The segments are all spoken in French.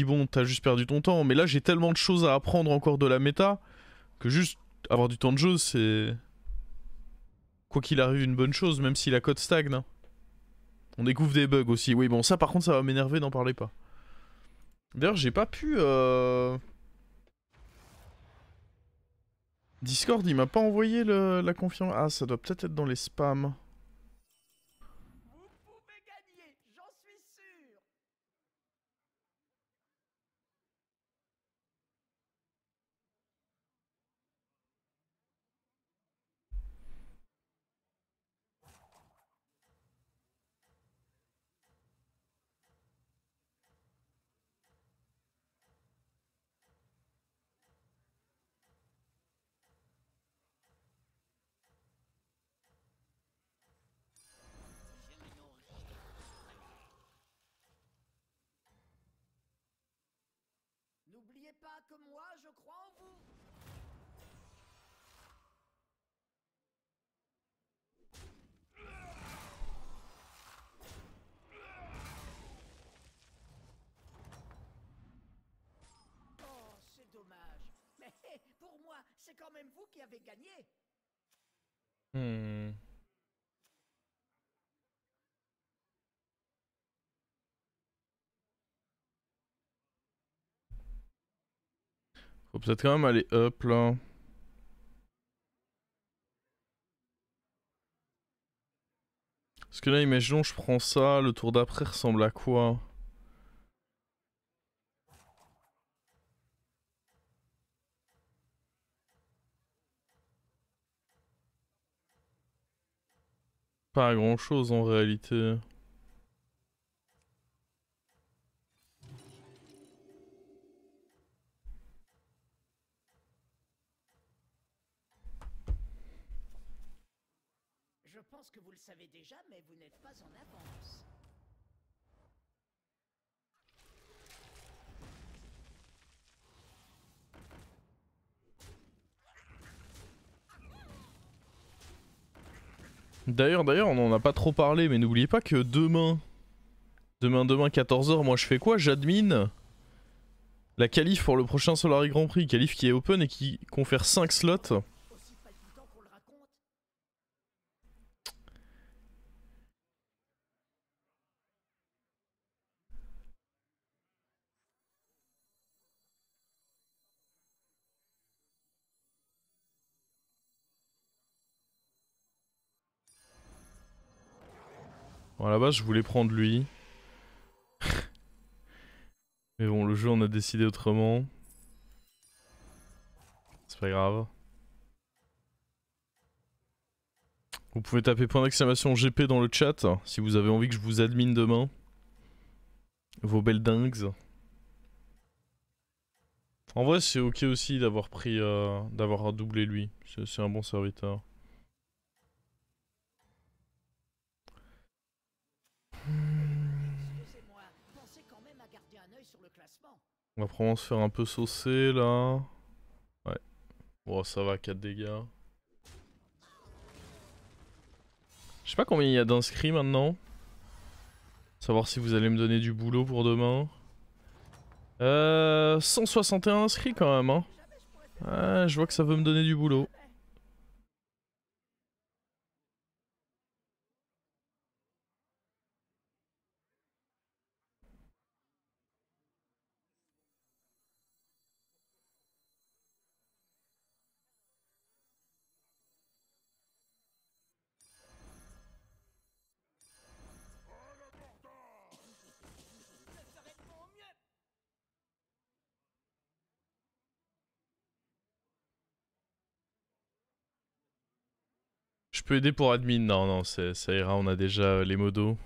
bon, t'as juste perdu ton temps. Mais là, j'ai tellement de choses à apprendre encore de la méta que juste avoir du temps de jeu, c'est... Quoi qu'il arrive, une bonne chose, même si la cote stagne. Hein. On découvre des bugs aussi. Oui, bon, ça par contre, ça va m'énerver, n'en parlez pas. D'ailleurs, j'ai pas pu... Discord, il m'a pas envoyé la confirmation. Ah, ça doit peut-être être dans les spams. Vous pouvez gagner, j'en suis sûr. N'oubliez pas que moi, je crois en vous. Oh, c'est dommage. Mais pour moi, c'est quand même vous qui avez gagné. Hmm. Faut peut-être quand même aller up là. Parce que là, imaginons, je prends ça, le tour d'après ressemble à quoi? Pas à grand chose en réalité. Je pense que vous le savez déjà, mais vous n'êtes pas en avance. D'ailleurs, on en a pas trop parlé, mais n'oubliez pas que demain, 14h, moi je fais quoi? J'admine la qualif pour le prochain Solari Grand Prix, qualif qui est open et qui confère 5 slots. Aussi palpitant qu'on le raconte. Bon, à la base, je voulais prendre lui. Mais bon, le jeu en a décidé autrement. C'est pas grave. Vous pouvez taper point d'exclamation GP dans le chat si vous avez envie que je vous admine demain. Vos belles dingues. En vrai, c'est ok aussi d'avoir pris, d'avoir doublé lui. C'est un bon serviteur. Excusez-moi, pensez quand même à garder un œil sur le classement. On va probablement se faire un peu saucer là. Ouais. Bon, ça va, 4 dégâts. Je sais pas combien il y a d'inscrits maintenant. Savoir si vous allez me donner du boulot pour demain. 161 inscrits quand même, hein. Ouais, je vois que ça veut me donner du boulot. Je peux aider pour admin. Non, non, ça ira, on a déjà les modos.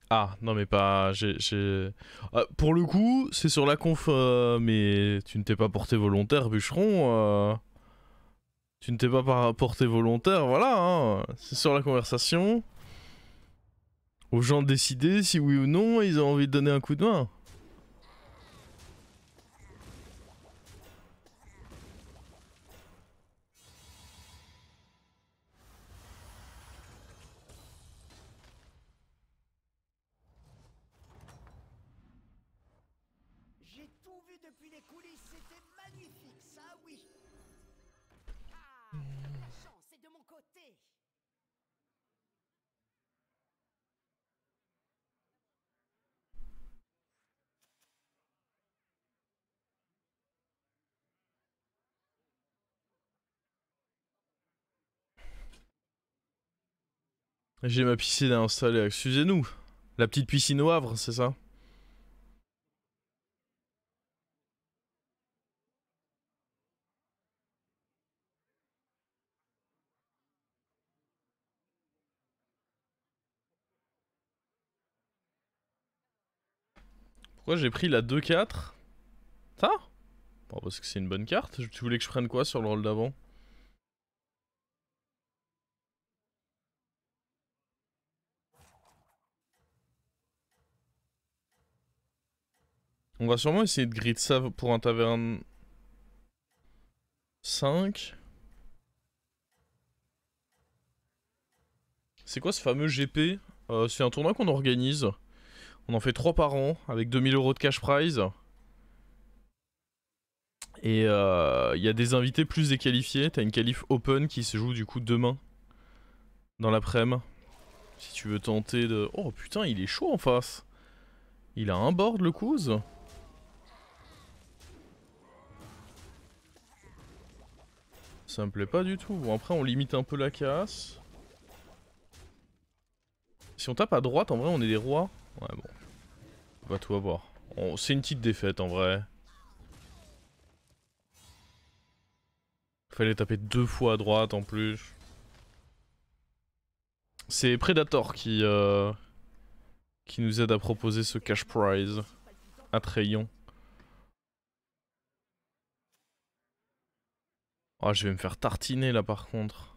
Ah, non mais pas... pour le coup, c'est sur la conf, mais tu ne t'es pas porté volontaire, bûcheron. Tu ne t'es pas porté volontaire, voilà, hein. C'est sur la conversation. Aux gens de décider si oui ou non ils ont envie de donner un coup de main. vu depuis les coulisses, c'était magnifique, ça oui. Ah, la chance est de mon côté. J'ai ma piscine à installer, excusez-nous. La petite piscine au Havre, c'est ça? Pourquoi j'ai pris la 2-4? Ça? Bon, parce que c'est une bonne carte. Tu voulais que je prenne quoi sur le rôle d'avant? On va sûrement essayer de grid ça pour un taverne 5. C'est quoi ce fameux GP? C'est un tournoi qu'on organise. On en fait 3 par an avec 2000 € de cash prize. Et il y a des invités plus déqualifiés. T'as une qualif open qui se joue du coup demain. Dans l'après-midi. Si tu veux tenter de... Oh putain, il est chaud en face. Il a un board le Kouz. Ça me plaît pas du tout. Bon après on limite un peu la casse. Si on tape à droite en vrai on est des rois. Ouais bon. On va tout avoir. C'est une petite défaite en vrai. Fallait taper 2 fois à droite en plus. C'est Predator qui nous aide à proposer ce cash prize. Attrayant. Oh, je vais me faire tartiner là par contre.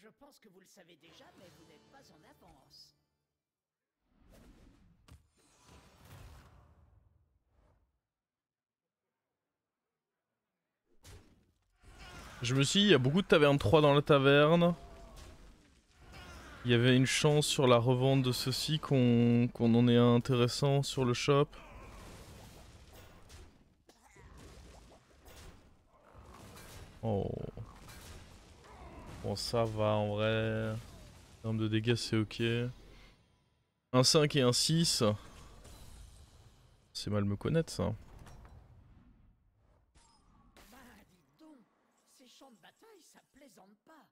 Je pense que vous le savez déjà, mais vous n'êtes pas en avance. Je me suis dit, il y a beaucoup de tavernes 3 dans la taverne. Il y avait une chance sur la revente de ceci qu'on en ait un intéressant sur le shop. Oh. Bon ça va en vrai. En termes de dégâts c'est ok. Un 5 et un 6. C'est mal me connaître ça. Bah, dis donc, ces champs de bataille, ça plaisante pas.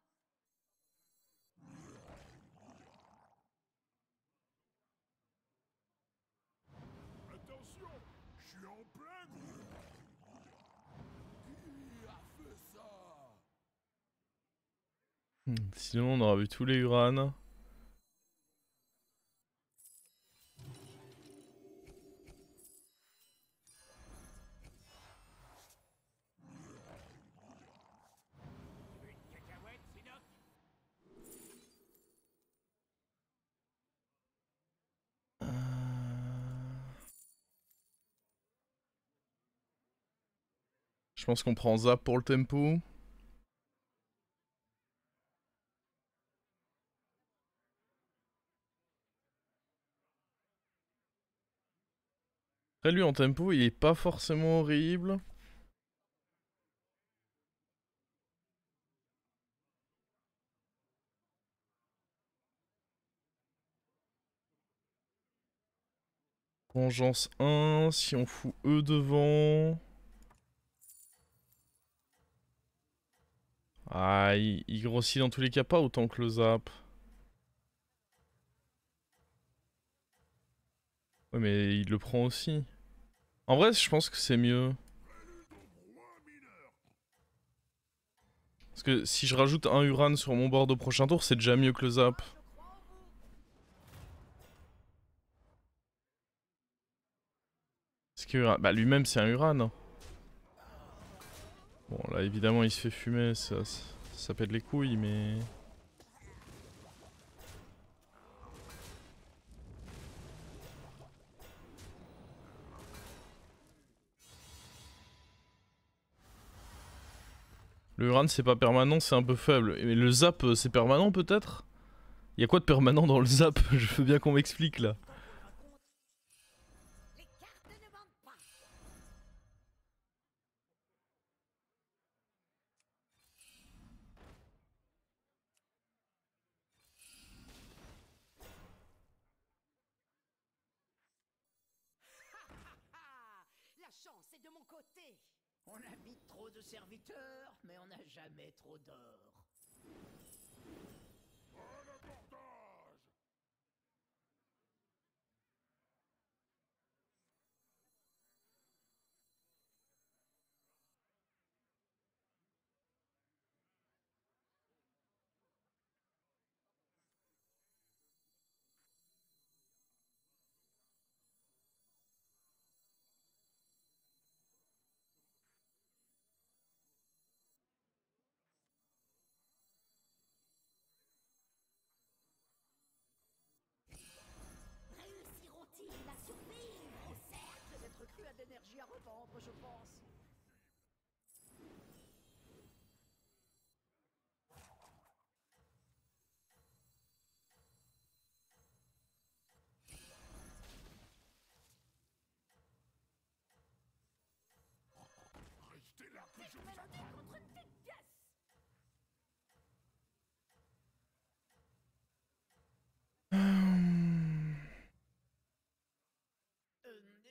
Attention, je suis en plein groupe. Qui a fait ça? Sinon on aura vu tous les Uran. Une cacahuète, Sinoc? Je pense qu'on prend Zap pour le tempo. Après lui en tempo il est pas forcément horrible. Vengeance 1, si on fout E devant... Ah, il grossit dans tous les cas pas autant que le zap. Ouais, mais il le prend aussi. En vrai, je pense que c'est mieux. Parce que si je rajoute un Uran sur mon board au prochain tour, c'est déjà mieux que le zap. Parce que bah lui-même c'est un Uran. Hein. Bon là évidemment il se fait fumer, ça pète les couilles mais... Le Uran c'est pas permanent, c'est un peu faible. Mais le zap c'est permanent peut-être? Y'a quoi de permanent dans le zap? Je veux bien qu'on m'explique là. Les cartes ne mentent pas. Ah, la chance est de mon côté. On a mis trop de serviteurs, mais on n'a jamais trop d'or. À l'abordage! Réussiront-ils à survivre au cercle? Cette recrue a d'énergie à revendre, je pense. Restez là que je vous Mélodie attrape! contre toute pièce.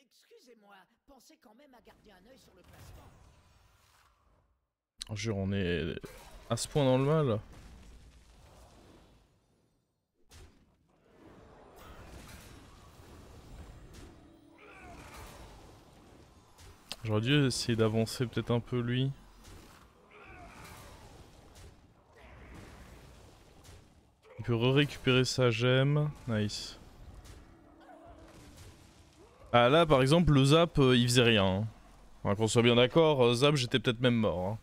Excusez-moi, pensez quand même à garder un œil sur le classement. Oh, jure, on est à ce point dans le mal. J'aurais dû essayer d'avancer peut-être un peu lui. Il peut récupérer sa gemme. Nice. Ah là par exemple le zap il faisait rien. Hein. Enfin, qu'on soit bien d'accord, zap j'étais peut-être même mort. Hein.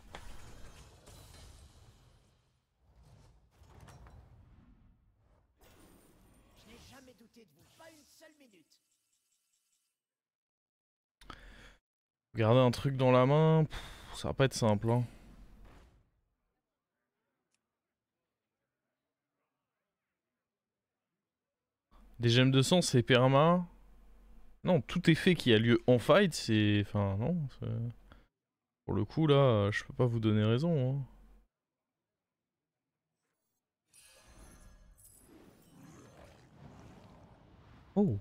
Je n'ai jamais douté de vous, pas une seule minute. Garder un truc dans la main, ça va pas être simple. Hein. Des gemmes de sang c'est perma. Non, tout effet qui a lieu en fight c'est... Enfin non. Pour le coup là, je peux pas vous donner raison. Hein. Oh.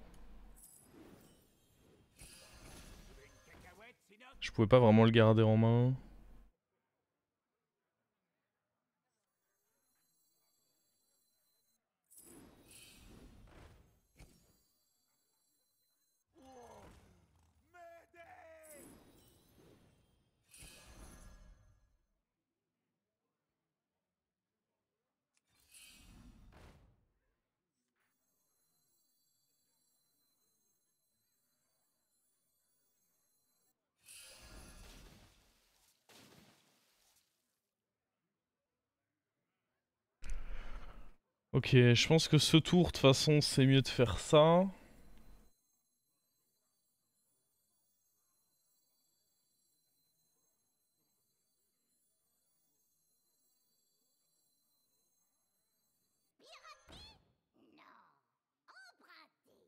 Je pouvais pas vraiment le garder en main. M'aider! Ok, je pense que ce tour, de toute façon, c'est mieux de faire ça. Non, emprunté.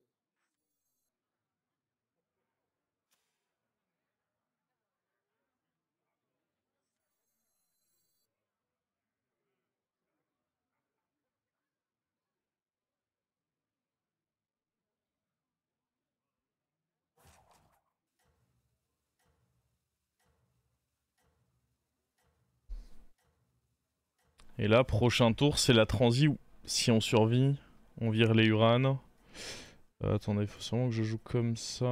Et là, prochain tour, c'est la transi où, si on survit, on vire les Uranes. Attendez, il faut sûrement que je joue comme ça.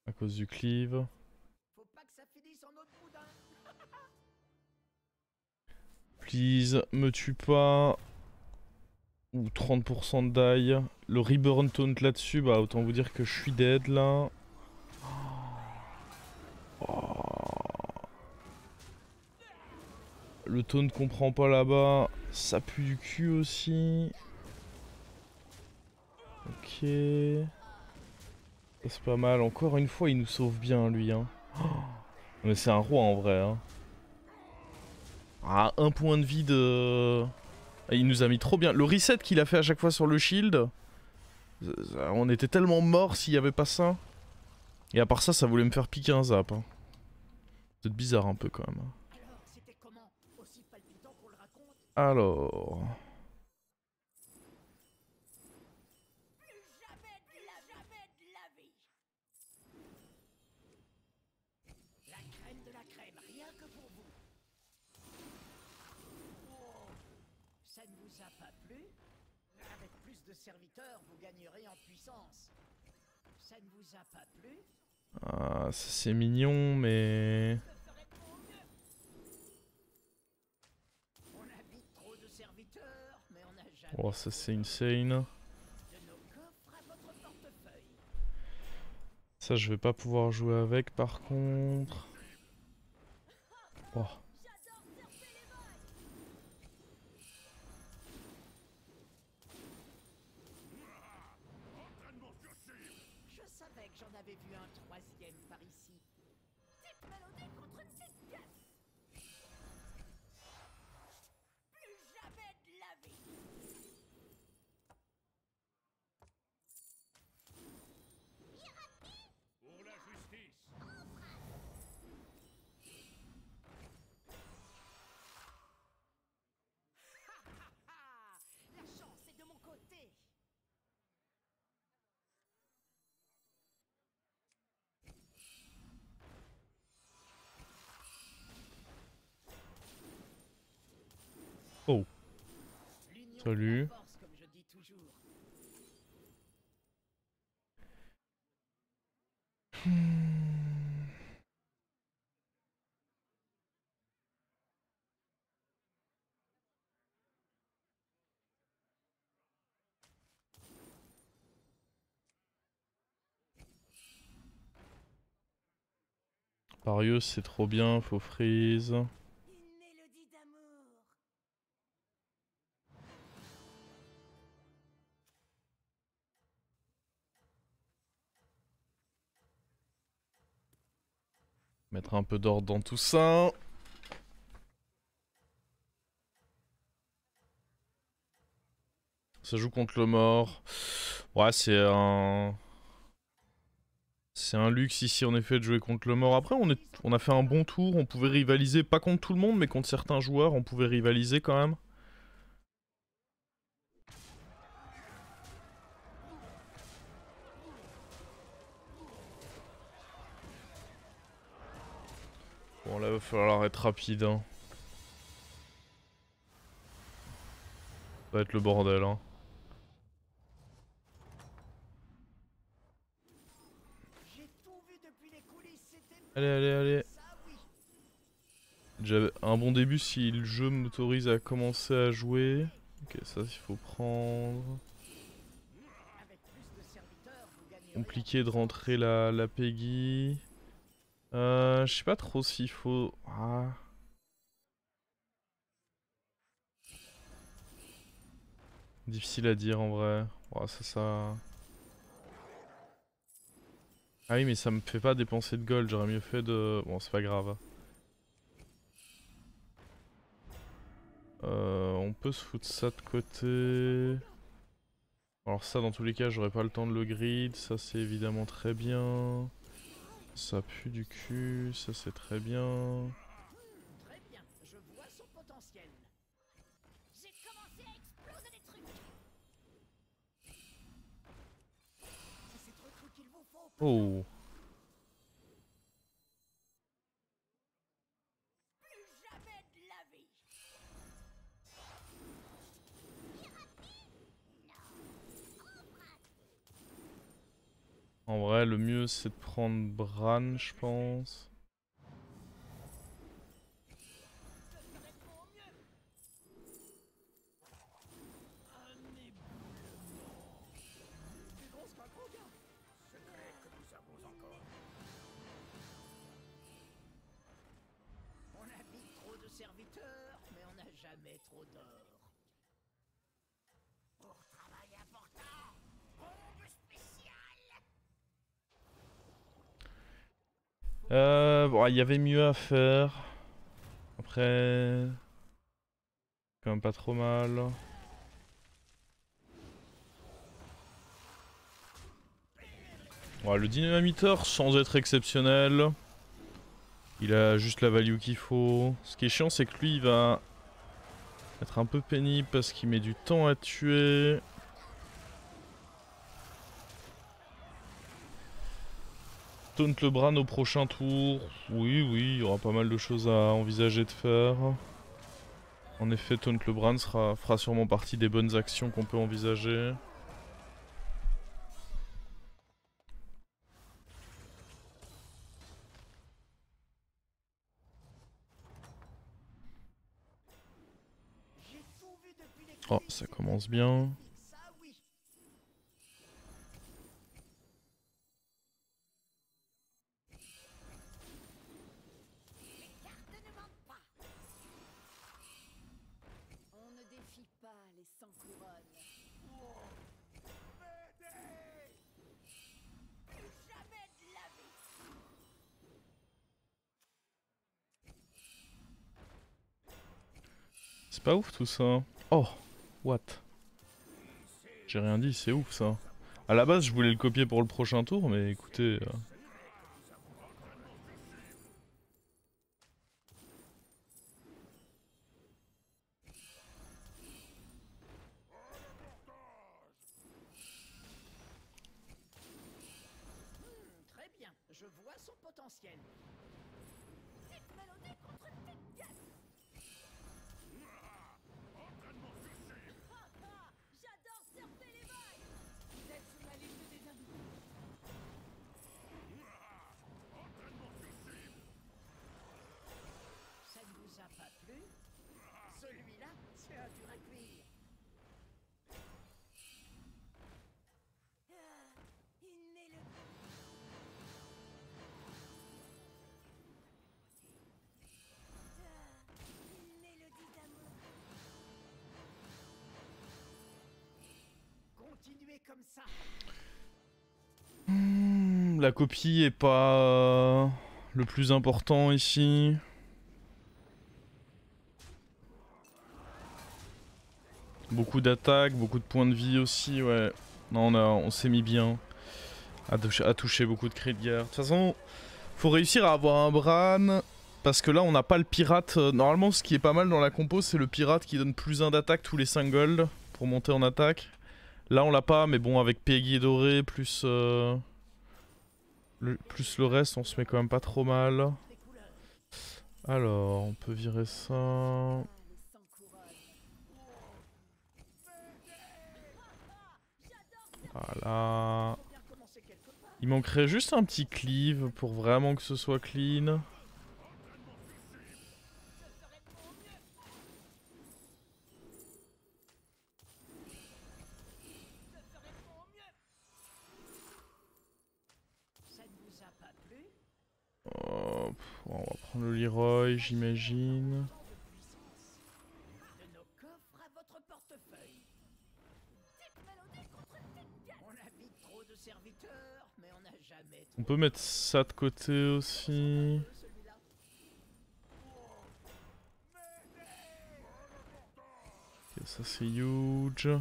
À cause du cleave. Faut pas que ça finisse en autre boudin. Please, me tue pas. Ou 30% de die. Le Reborn Taunt là-dessus, bah autant vous dire que je suis dead là. Oh. Le taunt qu'on prend pas là-bas, ça pue du cul aussi. Ok. C'est pas mal. Encore une fois, il nous sauve bien lui. Hein. Oh. Mais c'est un roi en vrai. Hein. Ah, un point de vie de... Il nous a mis trop bien. Le reset qu'il a fait à chaque fois sur le shield, on était tellement morts s'il y avait pas ça. Et à part ça, ça voulait me faire piquer un zap. Hein. C'est bizarre un peu quand même. Alors, c'était comment? Aussi palpitant qu'on le raconte? Alors... Jamais de la vie. La crème de la crème, rien que pour vous. Oh, ça ne vous a pas plu? Avec plus de serviteurs, vous gagnerez en puissance. Ça ne vous a pas plu? Ah, c'est mignon, mais... On a vite trop de serviteurs, mais on n'a jamais Oh, ça c'est trop insane. de nos coffres à votre portefeuille. Ça, je vais pas pouvoir jouer avec par contre. Oh. Je savais que j'en avais vu un troisième par ici. Petite mélodie contre une petite pièce. Plus jamais de la vie. Pour la justice. Ah, la chance est de mon côté. Oh. L'union Salut. fait la force, comme je dis toujours. Parius, c'est trop bien, faut freeze. Une mélodie d'amour. Mettre un peu d'ordre dans tout ça. Ça joue contre le mort. Ouais, c'est un... C'est un luxe ici en effet de jouer contre le mort. Après, on a fait un bon tour. On pouvait rivaliser, pas contre tout le monde, mais contre certains joueurs, on pouvait rivaliser quand même. Bon, là, va falloir être rapide. Hein. Ça va être le bordel. Hein. J'ai tout vu depuis les coulisses, c'était Allez, allez, allez. ça, oui. J'avais un bon début si le jeu m'autorise à commencer à jouer. Ok, ça, il faut prendre. Avec plus de serviteurs, vous gagnerez Compliqué de rentrer la Peggy. Je sais pas trop s'il faut... Ah. Difficile à dire en vrai. Ouais, ça... Ah oui, mais ça me fait pas dépenser de gold. J'aurais mieux fait de... Bon, c'est pas grave. On peut se foutre ça de côté. Alors ça, dans tous les cas, j'aurais pas le temps de le grid. Ça, c'est évidemment très bien. Ça pue du cul. Ça, c'est très bien. Très bien, je vois son potentiel. J'ai commencé à exploser des trucs. C'est ces trucs qu'il vous faut. Oh. En vrai, le mieux c'est de prendre Bran, je pense. On a vite trop de serviteurs, mais on n'a jamais trop d'or. Pour travail important, bombe spéciale. Bon, il y avait mieux à faire. Après... Quand même pas trop mal. Ouais, le dynamiteur, sans être exceptionnel, il a juste la value qu'il faut. Ce qui est chiant, c'est que lui, il va être un peu pénible parce qu'il met du temps à tuer. Taunt le Bran au prochain tour. Oui, oui, il y aura pas mal de choses à envisager de faire. En effet, Taunt le Bran fera sûrement partie des bonnes actions qu'on peut envisager. J'ai tout vu depuis les Oh, coulisses, ça c'était commence bien. magnifique, ça oui. Les cartes ne mentent pas. On ne défie pas les sans couronnes. Jamais de la vie. C'est pas ouf tout ça. Oh, what? J'ai rien dit, c'est ouf ça. À la base, je voulais le copier pour le prochain tour, mais écoutez... Très bien, je vois son potentiel. Petite mélodie contre petite pièce. J'adore surfer les vagues. Vous êtes sur la liste des amis. Ça ne vous a pas plu? Celui-là, c'est un dur à cuire. Une mélodie. Une mélodie d'amour. Continuez comme ça. La copie est pas le plus important ici. Beaucoup d'attaques, beaucoup de points de vie aussi, ouais. Non, on s'est mis bien à toucher beaucoup de cris de guerre. De toute façon, faut réussir à avoir un Bran, parce que là, on n'a pas le pirate. Normalement, ce qui est pas mal dans la compo, c'est le pirate qui donne plus 1 d'attaque tous les 5 gold pour monter en attaque. Là, on l'a pas, mais bon, avec Peggy et Doré, plus le reste, on se met quand même pas trop mal. Les couleurs. Alors, on peut virer ça. Pas les sans couronnes. Voilà. Faut bien commencer quelque part. Il manquerait juste un petit cleave pour vraiment que ce soit clean. Ça ne vous a pas plu? Oh, on va prendre le Leroy, j'imagine. De nos coffres à votre portefeuille. Petite mélodie contre petite pièce. On a vite trop de serviteurs, mais on n'a jamais trop On peut mettre ça de côté aussi. celui-là. Ok, ça c'est huge. De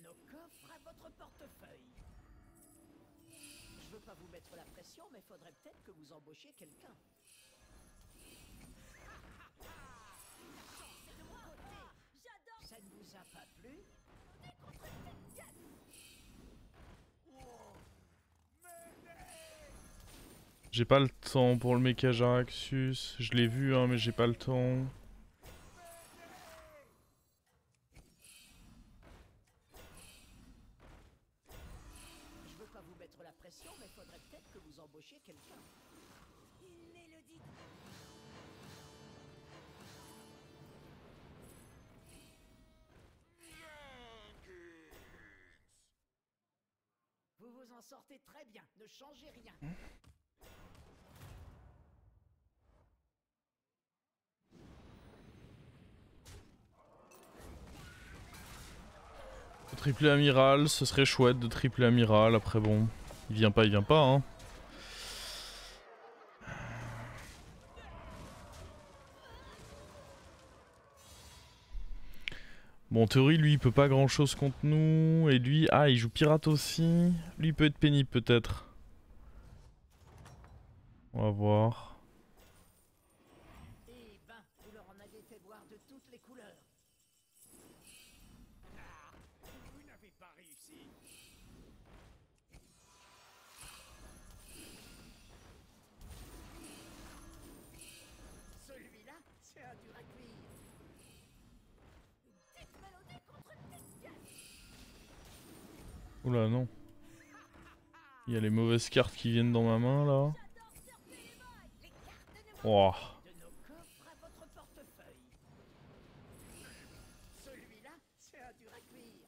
nos coffres à votre portefeuille. Je veux pas vous mettre la pression, mais faudrait peut-être que vous embauchiez quelqu'un. C'est de mon côté. J'adore Ça ne vous a pas plu? mélodie contre petite pièce. J'ai pas le temps pour le méca Jaraxxus. Je l'ai vu, hein, mais j'ai pas le temps. Une mélodie Vous vous en sortez très bien, ne changez rien. Triplé amiral, ce serait chouette de tripler amiral. Après bon, il vient pas, hein. Bon, en théorie, lui, il peut pas grand chose contre nous. Et lui, ah, il joue pirate aussi. Lui, il peut être pénible peut-être. On va voir. Eh ben, vous leur en avez fait voir de toutes les couleurs. Ah, vous n'avez pas réussi. Celui-là, c'est un dur à cuire. petite mélodie contre une petite pièce. Oula, non. Il y a les mauvaises cartes qui viennent dans ma main là. J'adore surfer les vagues. Les cartes de Oh. De nos coffres à votre portefeuille. Celui-là, c'est un dur à cuire.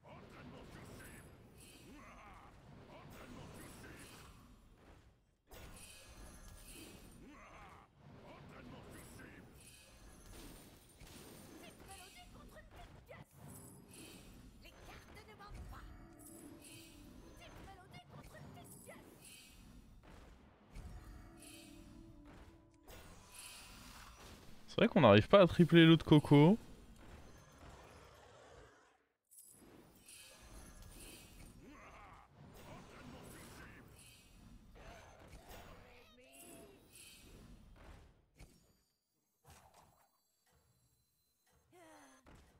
Entraînement suicide. Entraînement suicide. Entraînement suicide. petite mélodie contre une petite pièce. Les cartes ne mentent pas. Petite mélodie contre une petite pièce. C'est vrai qu'on n'arrive pas à tripler l'autre Coco.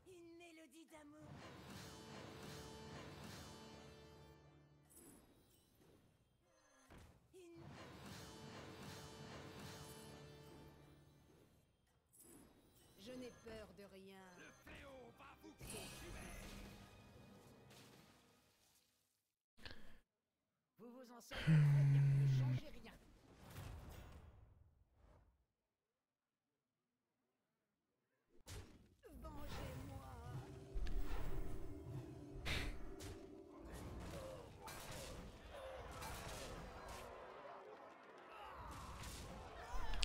Une mélodie d'amour. Une... Je n'ai peur de rien. Le fléau va vous consumer. Vous vous en sortez très bien, ne changez rien. Vengez-moi.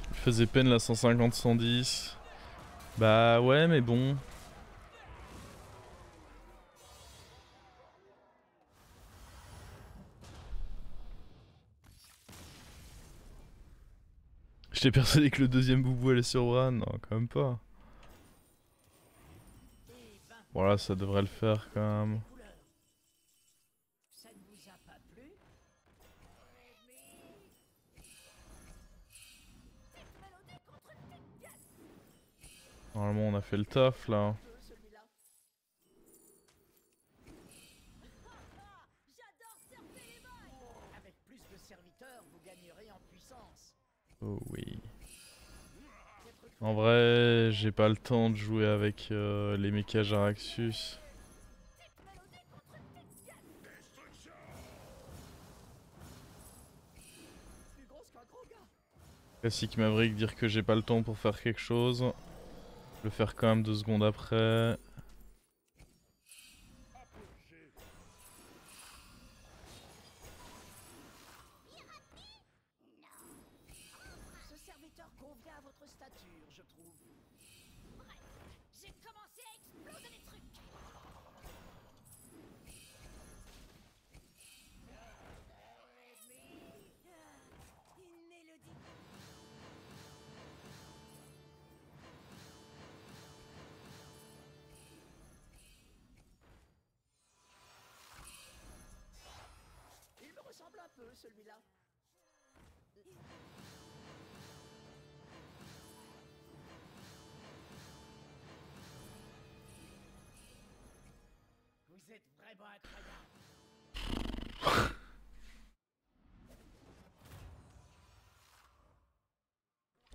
Il faisait peine la 150-110. Bah ouais, mais bon. J'étais persuadé que le deuxième boubou allait sur Bran. Non, quand même pas. Eh ben, Voilà, ça devrait le faire quand même. couleurs. Ça ne vous a pas plu? Petite mélodie contre une petite pièce. Normalement, on a fait le taf là. Celui-là. J'adore surfer les vagues. Avec plus de serviteurs, vous gagnerez en puissance. Oh oui. Peut-être En vrai, j'ai pas le temps de jouer avec les mechas Jaraxxus. Petite mélodie contre une petite pièce. Destruction. plus grosse qu'un gros gars. Classique Maverick, dire que j'ai pas le temps pour faire quelque chose. Le faire quand même 2 secondes après. Apogée. Ce serviteur convient à votre stature, je trouve. Bref, j'ai commencé à exploser les trucs. Une mélodie. Il me ressemble un peu, celui-là. Vous êtes vraiment incroyable.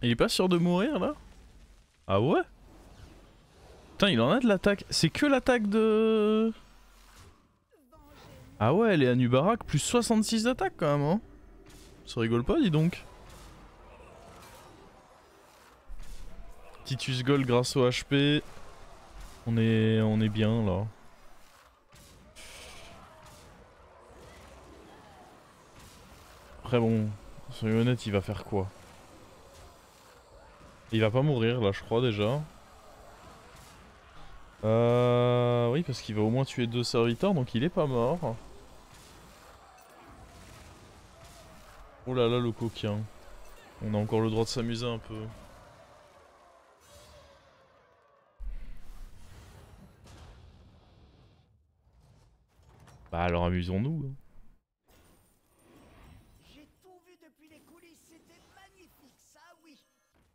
Il est pas sûr de mourir là? Ah ouais? Putain, il en a de l'attaque. C'est que l'attaque de... Vengez-moi. Ah ouais, elle est à Nubarak, plus 66 d'attaque quand même, hein. Ça rigole pas, dis donc. Titus Gold grâce au HP. On est bien là. Après bon, soyons honnêtes, il va faire quoi? Il va pas mourir là, je crois déjà. Oui, parce qu'il va au moins tuer 2 serviteurs, donc il est pas mort. Oh là là, le coquin. On a encore le droit de s'amuser un peu. Bah alors amusons-nous. J'ai tout vu depuis les coulisses, c'était magnifique, ça oui.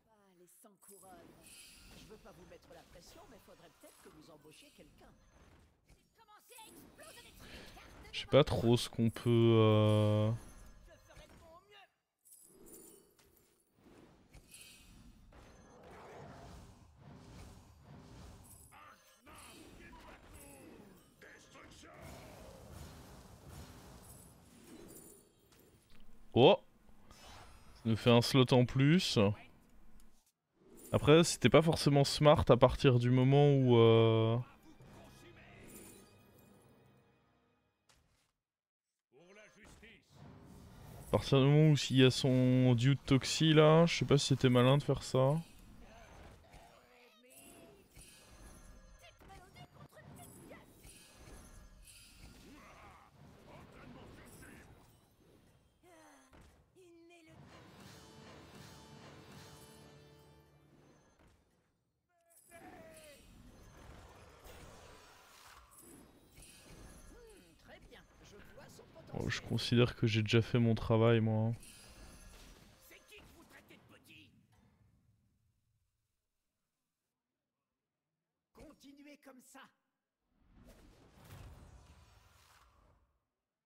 Ah, les sans couronne. Je veux pas vous mettre la pression, mais faudrait peut-être que vous embauchiez quelqu'un. Commencez à exploser les trucs, garde de Je sais pas trop ce qu'on peut... Je ferai de mon mieux. Oh! Ça nous fait un slot en plus. Après, c'était pas forcément smart à partir du moment où... À partir du moment où s'il y a son dude Toxi là, je sais pas si c'était malin de faire ça. Il met le Très bien, je vois son Oh, potentiel. je considère que j'ai déjà fait mon travail moi. C'est qui que vous traitez de petit? Continuez comme ça.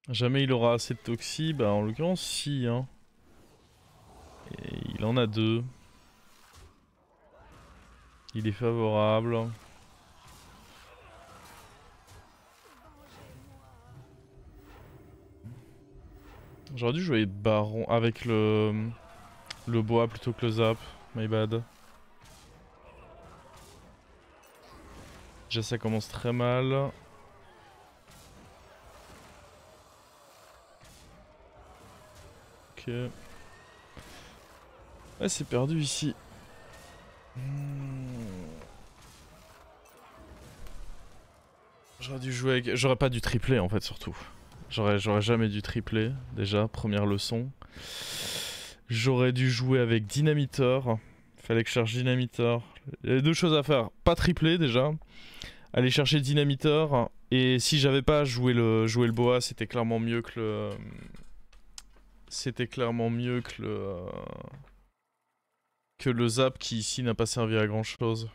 Jamais il aura assez de Toxi, bah en l'occurrence si hein. Et il en a 2. Il est favorable. J'aurais dû jouer Baron avec le bois plutôt que le zap. My bad. Déjà ça commence très mal. Ok. Ouais, c'est perdu ici. J'aurais dû jouer avec... J'aurais pas dû tripler en fait surtout. J'aurais jamais dû tripler déjà, première leçon. J'aurais dû jouer avec Dynamitor. Fallait que je cherche Dynamitor. Il y avait 2 choses à faire. Pas tripler déjà. Aller chercher Dynamitor. Et si j'avais pas joué le boa, c'était clairement mieux que le... C'était clairement mieux que le zap qui ici n'a pas servi à grand chose.